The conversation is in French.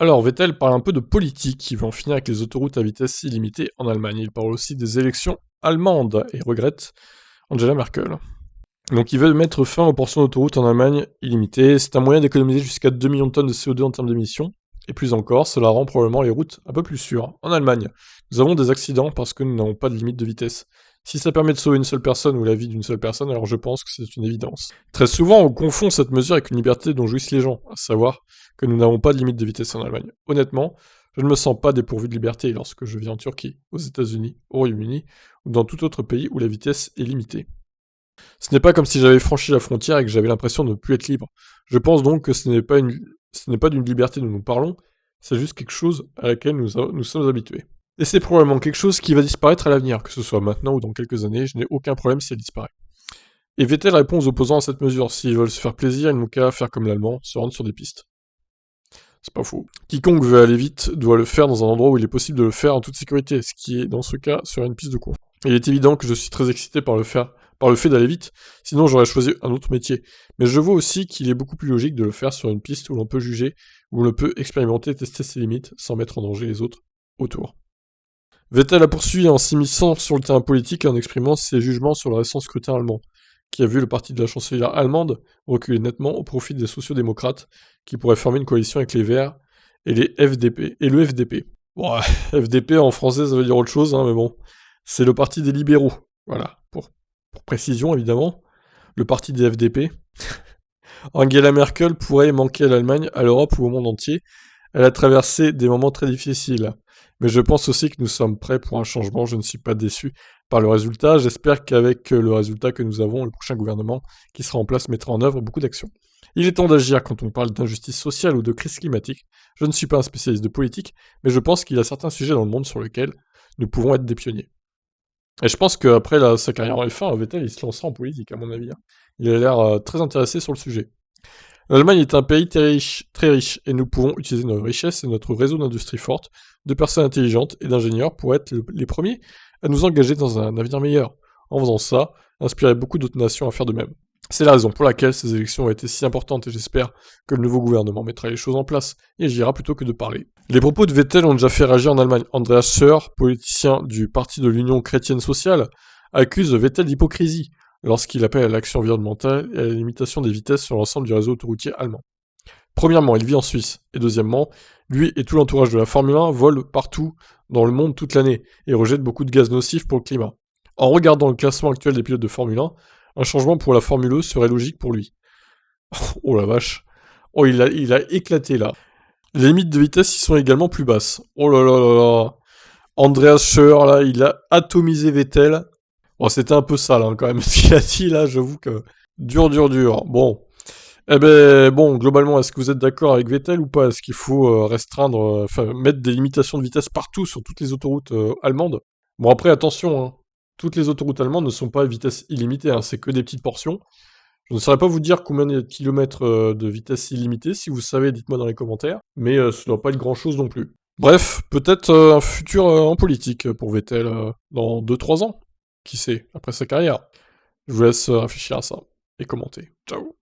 Alors, Vettel parle un peu de politique, il veut en finir avec les autoroutes à vitesse illimitée en Allemagne. Il parle aussi des élections allemandes et regrette Angela Merkel. Donc il veut mettre fin aux portions d'autoroutes en Allemagne illimitées. C'est un moyen d'économiser jusqu'à 2 millions de tonnes de CO2 en termes d'émissions. Et plus encore, cela rend probablement les routes un peu plus sûres. En Allemagne, nous avons des accidents parce que nous n'avons pas de limite de vitesse. Si ça permet de sauver une seule personne ou la vie d'une seule personne, alors je pense que c'est une évidence. Très souvent, on confond cette mesure avec une liberté dont jouissent les gens, à savoir que nous n'avons pas de limite de vitesse en Allemagne. Honnêtement, je ne me sens pas dépourvu de liberté lorsque je vis en Turquie, aux États-Unis, au Royaume-Uni ou dans tout autre pays où la vitesse est limitée. Ce n'est pas comme si j'avais franchi la frontière et que j'avais l'impression de ne plus être libre. Je pense donc que ce n'est pas d'une liberté dont nous parlons, c'est juste quelque chose à laquelle nous sommes habitués. Et c'est probablement quelque chose qui va disparaître à l'avenir, que ce soit maintenant ou dans quelques années, je n'ai aucun problème si elle disparaît. Et Vettel répond aux opposants à cette mesure, s'ils veulent se faire plaisir, ils n'ont qu'à faire comme l'allemand, se rendre sur des pistes. C'est pas faux. Quiconque veut aller vite doit le faire dans un endroit où il est possible de le faire en toute sécurité, ce qui est dans ce cas sur une piste de course. Il est évident que je suis très excité par le fait d'aller vite, sinon j'aurais choisi un autre métier. Mais je vois aussi qu'il est beaucoup plus logique de le faire sur une piste où l'on peut juger, où l'on peut expérimenter et tester ses limites sans mettre en danger les autres autour. Vettel a poursuivi en s'immisçant sur le terrain politique et en exprimant ses jugements sur le récent scrutin allemand, qui a vu le parti de la chancelière allemande reculer nettement au profit des sociaux-démocrates, qui pourraient former une coalition avec les Verts et le FDP. Bon, FDP en français ça veut dire autre chose, hein, mais bon. C'est le parti des libéraux, voilà, pour précision évidemment. Le parti des FDP. Angela Merkel pourrait manquer à l'Allemagne, à l'Europe ou au monde entier. Elle a traversé des moments très difficiles. Mais je pense aussi que nous sommes prêts pour un changement. Je ne suis pas déçu par le résultat. J'espère qu'avec le résultat que nous avons, le prochain gouvernement qui sera en place mettra en œuvre beaucoup d'actions. Il est temps d'agir quand on parle d'injustice sociale ou de crise climatique. Je ne suis pas un spécialiste de politique, mais je pense qu'il y a certains sujets dans le monde sur lesquels nous pouvons être des pionniers. Et je pense qu'après sa carrière en F1, Vettel il se lancera en politique, à mon avis, hein. Il a l'air très intéressé sur le sujet. L'Allemagne est un pays très riche, et nous pouvons utiliser nos richesses et notre réseau d'industrie forte, de personnes intelligentes et d'ingénieurs pour être les premiers à nous engager dans un avenir meilleur. En faisant ça, inspirer beaucoup d'autres nations à faire de même. C'est la raison pour laquelle ces élections ont été si importantes et j'espère que le nouveau gouvernement mettra les choses en place et agira plutôt que de parler. Les propos de Vettel ont déjà fait réagir en Allemagne. Andreas Scheur, politicien du parti de l'Union chrétienne sociale, accuse Vettel d'hypocrisie lorsqu'il appelle à l'action environnementale et à la limitation des vitesses sur l'ensemble du réseau autoroutier allemand. Premièrement, il vit en Suisse, et deuxièmement, lui et tout l'entourage de la Formule 1 volent partout dans le monde toute l'année et rejettent beaucoup de gaz nocifs pour le climat. En regardant le classement actuel des pilotes de Formule 1, un changement pour la Formule E serait logique pour lui. Oh la vache. Oh, il a éclaté là. Les limites de vitesse y sont également plus basses. Oh là là là là. Andreas Scheur, là, il a atomisé Vettel. Bon, c'était un peu sale, hein, quand même, ce qu'il a dit, là, j'avoue que... Dur. Bon. Eh ben, bon, globalement, est-ce que vous êtes d'accord avec Vettel ou pas? Est-ce qu'il faut mettre des limitations de vitesse partout sur toutes les autoroutes allemandes? Bon, après, attention, hein. Toutes les autoroutes allemandes ne sont pas à vitesse illimitée, hein, c'est que des petites portions. Je ne saurais pas vous dire combien de kilomètres de vitesse illimitée, si vous savez, dites-moi dans les commentaires, mais ça ne doit pas être grand-chose non plus. Bref, peut-être un futur en politique pour Vettel dans 2-3 ans, qui sait, après sa carrière. Je vous laisse réfléchir à ça et commenter. Ciao.